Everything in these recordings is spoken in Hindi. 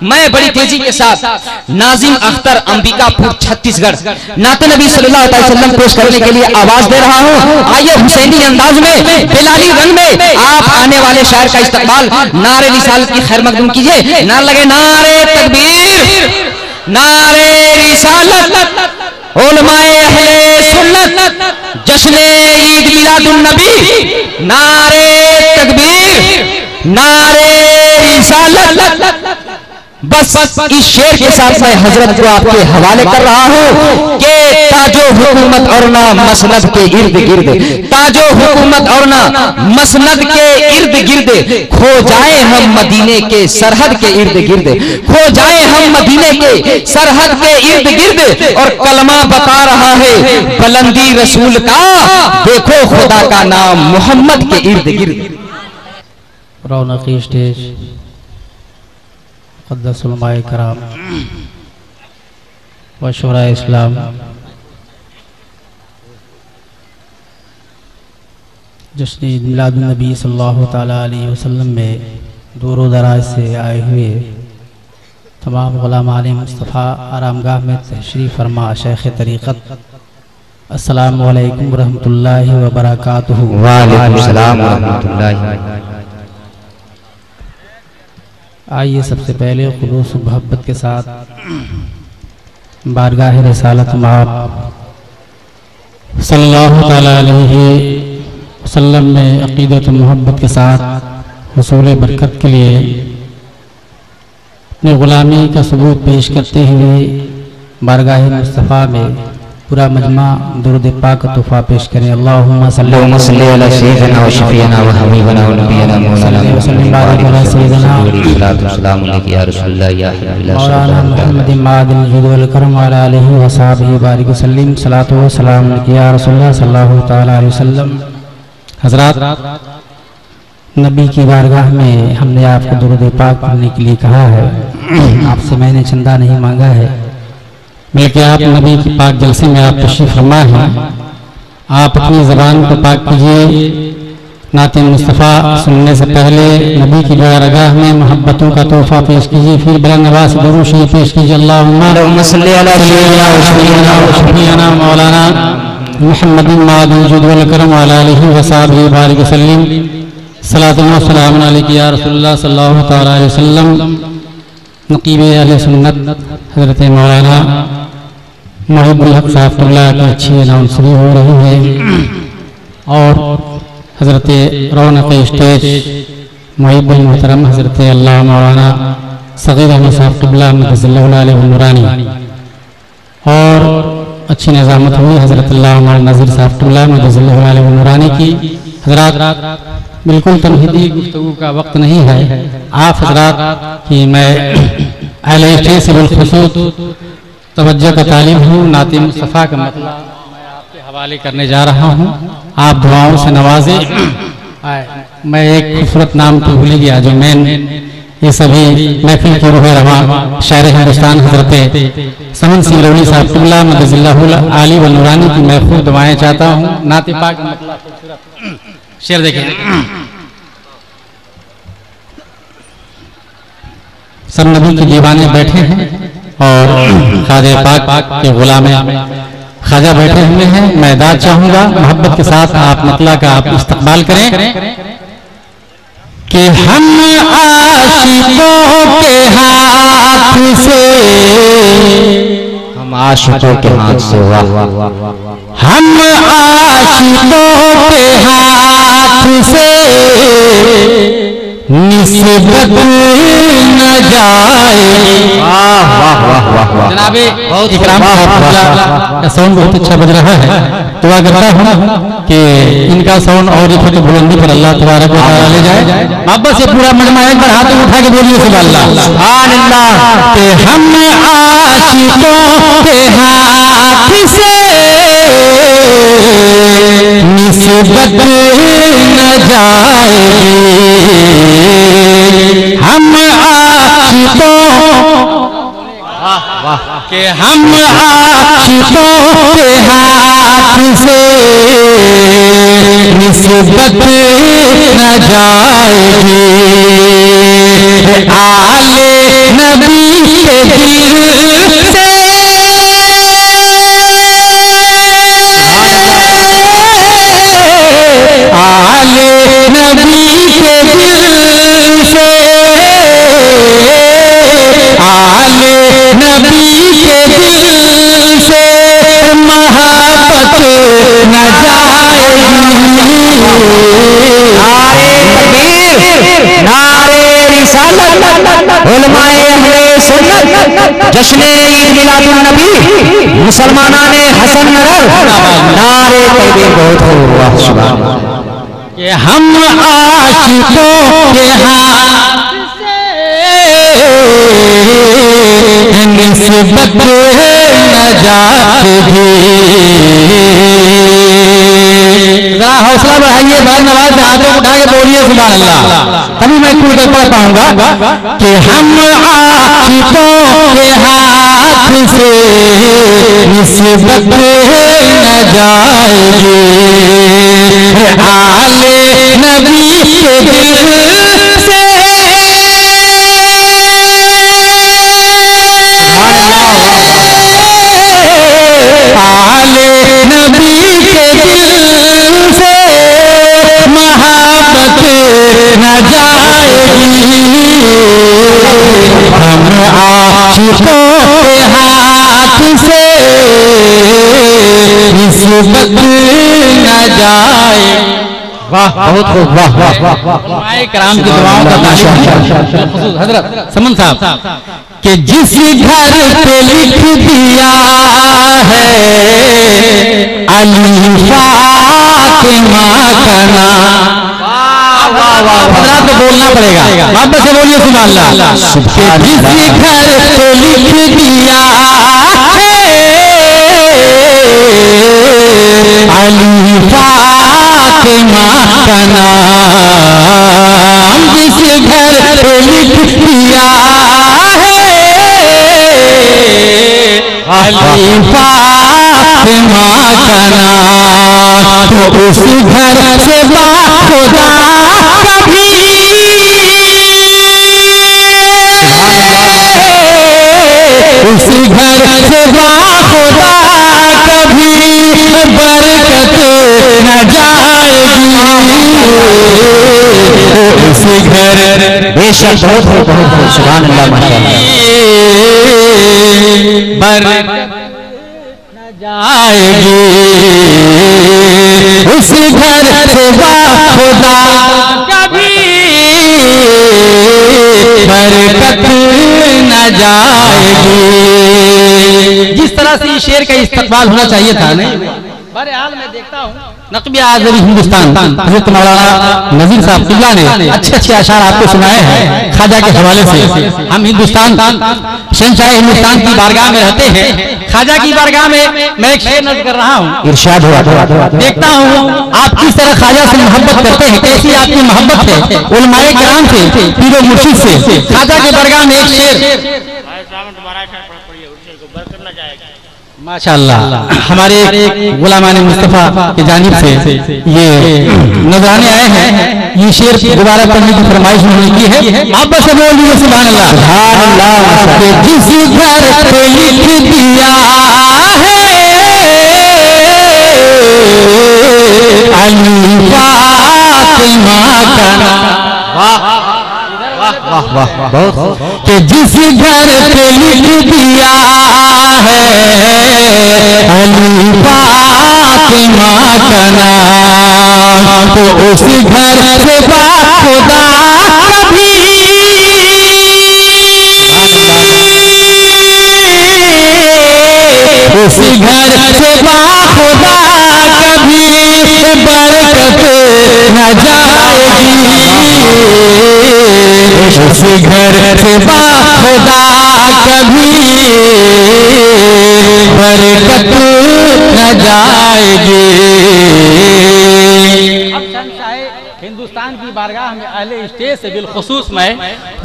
मैं बड़ी तेजी के साथ नाजिम अख्तर अंबिकापुर छत्तीसगढ़ नाते नबी सल्लल्लाहु अलैहि वसल्लम पेश करने के लिए आवाज दे रहा हूँ। आइए हुसैनी अंदाज में बिलाली रंग में आप आने वाले शायर का इस्तकबाल नारे रिसालत की खैर मकदूम कीजिए। नारे लगे नारे तकबीर, नारे रिसालत, उलमाए अहले सुन्नत, जश्न ईद मिलादुन नबी, नारे तकबीर, नारे रिसालत। बस इस शेर के साथ मैं हजरत को आपके हवाले कर रहा हूँ कि ताजो हुकूमत और ना मसनद के इर्द गिर्द, ताजो हुकूमत और ना मसनद के इर्द गिर्द, खो जाए हम मदीने के सरहद के इर्द गिर्द, खो जाए हम मदीने के सरहद के इर्द गिर्द। और कलमा बता रहा है बुलंदी रसूल का, देखो खुदा का नाम मोहम्मद के इर्द गिर्द। रौनकी स्टेज क़द्दस उलमाए कराम व शुराए इस्लाम, जश्न ईद मिलादुन नबी सल्लल्लाहु तआला अलैहि वसल्लम में दूर दराज से आए हुए तमाम गुलामान मुस्तफ़ा आरामगाह में तशरीफ़ फरमा शेख तरीक़त, अस्सलामु अलैकुम रहमतुल्लाहि व बरकातुहू। वालेकुम सलाम व रहमतुल्लाहि। आइए सबसे पहले खुलूस मोहब्बत के साथ बारगाह रिसालत मआब सल्लल्लाहु तआला अलैहि वसल्लम में अक़ीदत मोहब्बत के साथ हुसूल बरकत के लिए अपनी ग़ुलामी का सबूत पेश करते हुए बारगाह मुस्तफ़ा में पूरा मजमा दुरूद पाक का तोहफा पेश करें। अल्लाहुम्मा सल्ली अला सय्यिदिना व शफीना व हबीबना व नबियना मौलाना मुहम्मद मादिल जुद वल करम व अला आलिहि व सहाबिहि बारिक वसल्लम। सलातो व सलाम या रसूलुल्लाह सल्लल्लाहु तआला अलैहि वसल्लम। हज़रात, नबी की बारगाह में हमने आपको दुरूद पाक पढ़ने के लिए कहा है। आपसे मैंने चंदा नहीं मांगा है, बल्कि आप नबी की पाक जलसे में आप तशरीफ़ फरमा हैं। आप अपनी ज़बान को पाक कीजिए। नाते मुस्तफ़ा सुनने से पहले नबी की बारगाह में मोहब्बतों का तोहफा पेश कीजिए, फिर बुलंद आवाज़ से दुरूद शरीफ पेश कीजिए। अल्लाहुम्मा सल्ली अला सय्यिदिना मौलाना मुहम्मद मादिल जुद वल करम व अला आलिहि व सहाबिहि बारिक वसल्लम। सलातो व सलाम अलैका या रसूलुल्लाह सल्लल्लाहु तआला अलैहि वसल्लम। नक़ीब अहले सुन्नत हज़रत मौलाना मुहिब्बुल हक़ साहबुल्लाह की अच्छी अनाउंसरी हो रही है और हज़रत रौनक स्टेज मुहिब्बुल मोहतरम हज़रत अल्लाह मौलाना सग़ीर अहमद साहब क़िबला मदज़ल्लहु अलैहि नूरानी और अच्छी निज़ामत हुई हज़रत अल्लाह मौलाना नज़ीर साहब क़िबला मदज़ल्लहु अलैहि नूरानी की। हज़रात, बिल्कुल तनहीदी गुफ्तगू का वक्त नहीं है। आप हज़रात की मैं अहले स्टेज से बिलखुसूस तवज्जो का तालिब हूँ। नाते मुस्तफ़ा का मतलब मैं आपके हवाले करने जा रहा हूँ, आप दुआओं से नवाजें। मैं एक खूबसूरत नाम तो भूल गया जो मैं ये सभी महफिल के रूह रवां शायर हिंदुस्तान हज़रत समन सिंह लवली साहब क़िबला मदज़ल्लहु आली व नूरानी की मैं खूब दुआएं चाहता हूँ। नाते पाक का मतलब खूबसूरत शेर देखिए। सब नबी के दीवाने बैठे हैं और ख्वाजा पाक के गुलाम ख्वाजा बैठे हुए हैं। मैं दाद चाहूंगा मोहब्बत के साथ आप मतला का आप इस्तकबाल करें कि हम आशिकों के हाथ से, हम आशिकों के हाथ से, हम आशिकों के हाथ से निस्बत न जाए। जनाबे इकराम का साउंड बहुत अच्छा बज रहा है। दुआ करता हूँ कि इनका साउंड और एक बुलंदी पर अल्लाह तबारक व तआला ले जाए। मोहब्बत से पूरा मजमा एक बार हाथ उठा के बोलिए सुभान अल्लाह सुभान अल्लाह। कि हम आशिकों के हाथ से निस्बत न जाएगी, हम आशिकों के, हम आशिकों के हाथ से निस्बत न जाएगी। आले नबी जन्नत जश्न ईद मिलादुन नबी मुसलमानाने हसन नगर नारे तकबीर बहुत हो। वाह सुभान अल्लाह। कि हम आशिकों के हाथ से निस्बत नजात भी। जरा हौसला बढ़ाइए भाई, नवाज में हाथों उठा के बोलिए सुभान अल्लाह, तभी मैं खुल कर पढ़ पाऊंगा। कि हम आशिकों के हाथ से निस्बत न जाएगी आले नबी के दिल से। आले नबी के दिल से मोहब्बत न जाएगी। हम आशिकों के हाथ से निस्बत न जाए। वाह बहुत खूब, वाह वाह वाह। कराम की दुआओं का तारीफ हजरत समन साहब कि जिस घर पे लिख दिया है अली फातिमा का नाम। हजरत को बोलना पड़ेगा, वापस से बोलिए सुभान अल्लाह। जिस घर पे लिख दिया है अली फातिमा का नाम, जिस घर पे लिख दिया अली फातिमा का नाम, तो उस घर से खुदा कभी उस घर से खुदा कभी बरकत न जाएगी। उस घर बेशक बहुत हो सुभान अल्लाह माशाअल्लाह। बरकत न जाएगी उस घर से खुदा कभी बरकत न जाएगी। जिस तरह से इस शेर का इस्तकबाल होना चाहिए था, नहीं बड़े हाल में देखता हूँ नक़्बे आज़म हिंदुस्तान हज़रत मौलाना नज़ीर साहब किबला ने अच्छे अच्छे अशार आपको सुनाए हैं ख्वाजा के हवाले से। हम हिंदुस्तान शहंशाह हिंदुस्तान की बारगाह में रहते हैं, ख्वाजा की बारगाह में मैं एक शेर नज़र कर रहा हूँ। इरशाद हुआ, देखता हूँ आप किस तरह ख्वाजा से मोहब्बत करते हैं, कैसी आपकी मोहब्बत है उलमाए किराम से, पीरो मुर्शिद से। ख्वाजा की बारगाह में एक शेर माशाअल्लाह हमारे गुलामाने मुस्तफा की जानिब से ये नजराने आए हैं। ये शेर दोबारा पढ़ने की फरमाइश उन्होंने की है, आप बस बोलिए सुभान अल्लाह। सुभान अल्लाह। जिस घर पे लिख दिया है अली फातिमा का नाम, वाह वाह बहुत, कि जिस घर पे लिख दिया है अली फातिमा का नाम, तो उस घर से खुदा कभी उस घर से खुदा कभी बरकत न जाएगी। उस घर से खुदा कभी बरकत न जाएगी। अब शहंशाह हिंदुस्तान की बारगाह में अहले स्टेज से बिलखुसूस मैं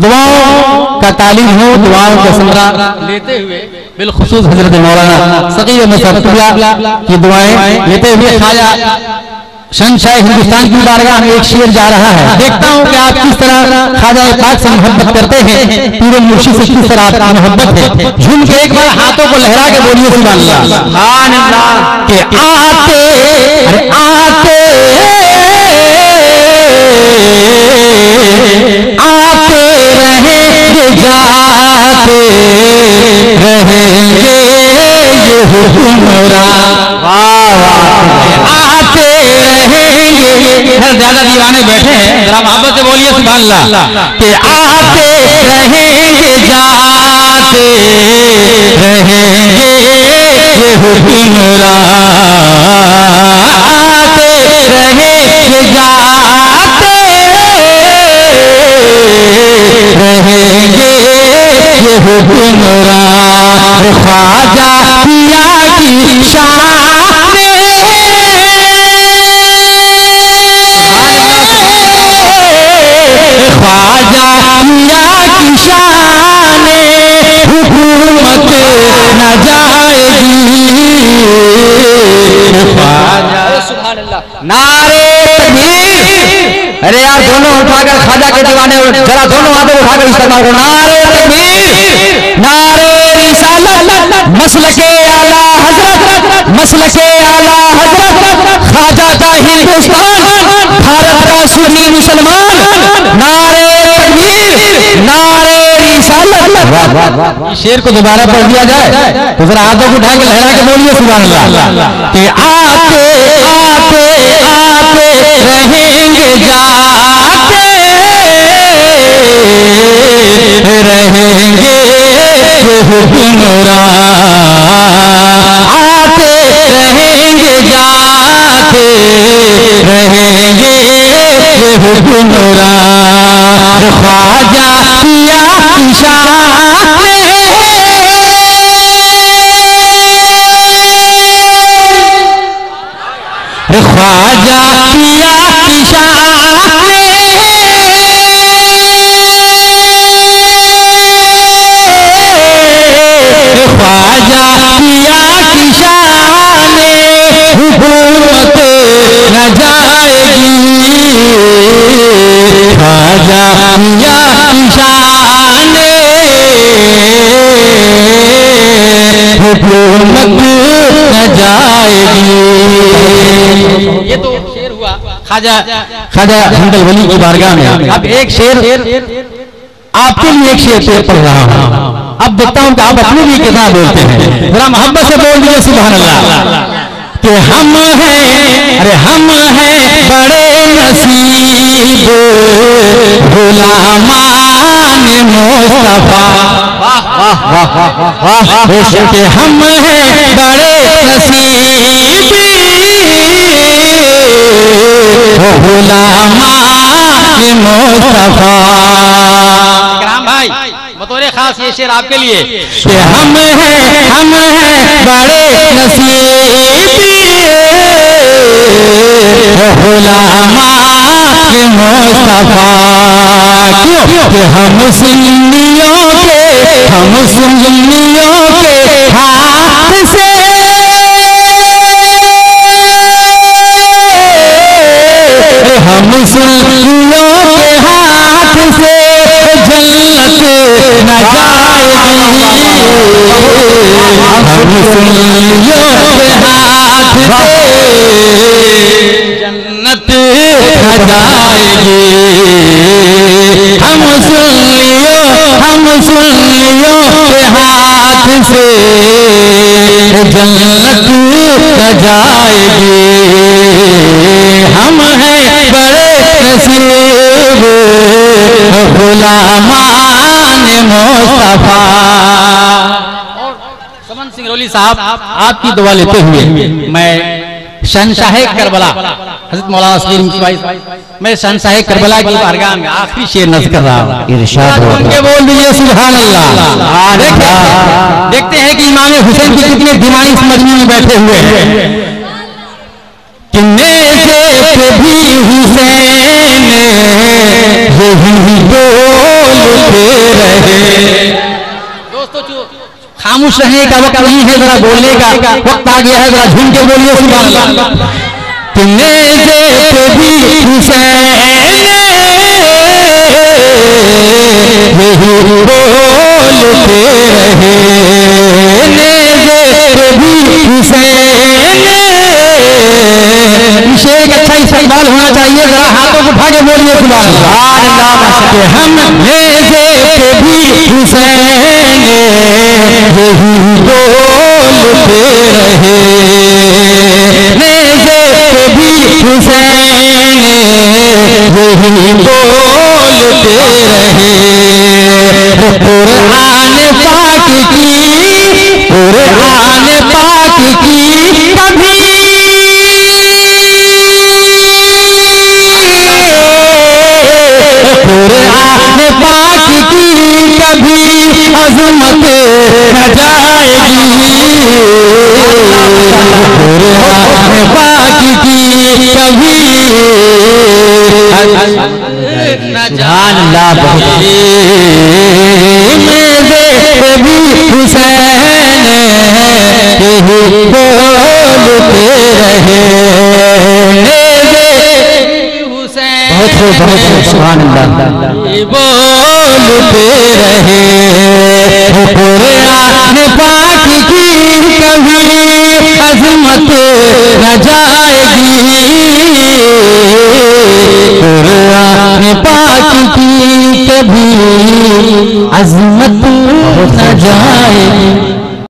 दुआओं का तालीम हो, दुआओं का समरा लेते हुए बिलखुसूस हजरत मौलाना सगीर अहमद साहब की दुआएं लेते हुए ख्वाजा शहंशाह हिंदुस्तान की बारगाह में एक शेर जा रहा है। देखता हूँ कि आप किस तरह ख्वाजा पाक से मोहब्बत करते हैं, पूरे मुर्शिद से किस तरह आपकी मोहब्बत है। झूम के एक बार हाथों को लहरा के बोलिए सुभान अल्लाह। सुभान अल्लाह। के आते अरे आते आते रहेंगे जाते रहेंगे ये हुक्मरान। आते रहेंगे, ज्यादा दीवाने बैठे हैं, जरा मोहब्बत से बोलिए सुभान अल्लाह। कि आते रहेंगे जाते दिन रात आते रहेंगे जाते रहेंगे ये दिन रात ख्वाजा पिया की शान ख्वाजा पिया की शान हुकूमत न जाएगी ख्वाजा सुभान अल्लाह नारे तकबीर। अरे यार दोनों उठाकर ख्वाजा के दीवाने जरा दोनों हाथों उठाकर इस्तेमाल करो। नारे तकबीर नारे रिसालत मसलके आला हजरत मसलके आला हजरत ख्वाजा का हिंदुस्तान भारत का सुन्नी मुसलमान नारे तकबीर नारे रिसालत। शेर को दोबारा पढ़ दिया जाए तो जरा हाथों को उठा के लहरा के बोलिए सुभान अल्लाह। कि आते आते आते रहेंगे जाते रहेंगे दिन रात आते रहेंगे जाते रहेंगे दिन रात ख्वाजा पिया की शान ख्वाजा पिया की शान ख्वाजा पिया की शान हुकूमत न जाएगी ख्वाजा पिया की शान हुकूमत न जाएगी। ये तो शेर हुआ ख्वाजा हम्दल वली की बारगाह में। अब एक शेर आपके लिए एक शेर पेश पढ़ रहा हूं। अब देखता हूं कि आप अपने लिए कितना बोलते हैं। जरा मोहब्बत से बोल दीजिए सुभान अल्लाह। कि हम हैं अरे हम हैं बड़े नसीब गुलामान मुस्तफा कि हम हैं बड़े नसीब गुलामान मुस्तफा। इकराम भाई बतौर खास ये शेर आपके लिए कि हम हैं बड़े नसीब गुलामान मुस्तफा। क्यों कि हम सुन्नियों के हाथ से हम सुन्नियों के हाथ से जन्नत न जाएगी हम सुन्नियों के हाथ से जन्नत न जाएगी हम सुन्नियों के हाथ से जन्नत न जाएगी। हम हैं बड़े नसीब गुलामान मुस्तफा। समन सिंह रोली साहब आपकी दुआ लेते हुए मैं शहंशाह करबला हज़रत मौलाना सलीम भाई मैं शहंशाह करबला की बारगाह में आखिरी शेर नज़्म कर रहा हूं। इरशाद उनके बोल दीजिए सुभान अल्लाह। देखते हैं कि इमाम हुसैन की कितने दीवानी इस मजमे में बैठे हुए हैं। किन्ने से भी हुसैन यही बोलते रहे। दोस्तों खामोश रहने का वक्त नहीं है, जरा बोलने का वक्त आ गया है। जरा झूम के बोलिए सुभान अल्लाह। किन्ने से भी हुसैन यही बोलते रहे। शेर का अच्छा इस्तेमाल होना चाहिए। जरा हाथों को उठा के बोलिए सुभान अल्लाह। हम भी हुसैन यही बोलते रहे। भी हुसैन यही बोलते रहे। कुरान पाक की अज़मत न जाएगी, कुरान पाक की कभी सुभान अल्लाह। मेरे भी हुसैन यही बोलते रहे, बहुत खूब बहुत खूब सुभान अल्लाह, बोलते रहे कुरान पाक की कभी अज़मत न जाएगी, कुरान पाक की कभी अज़मत न जाएगी।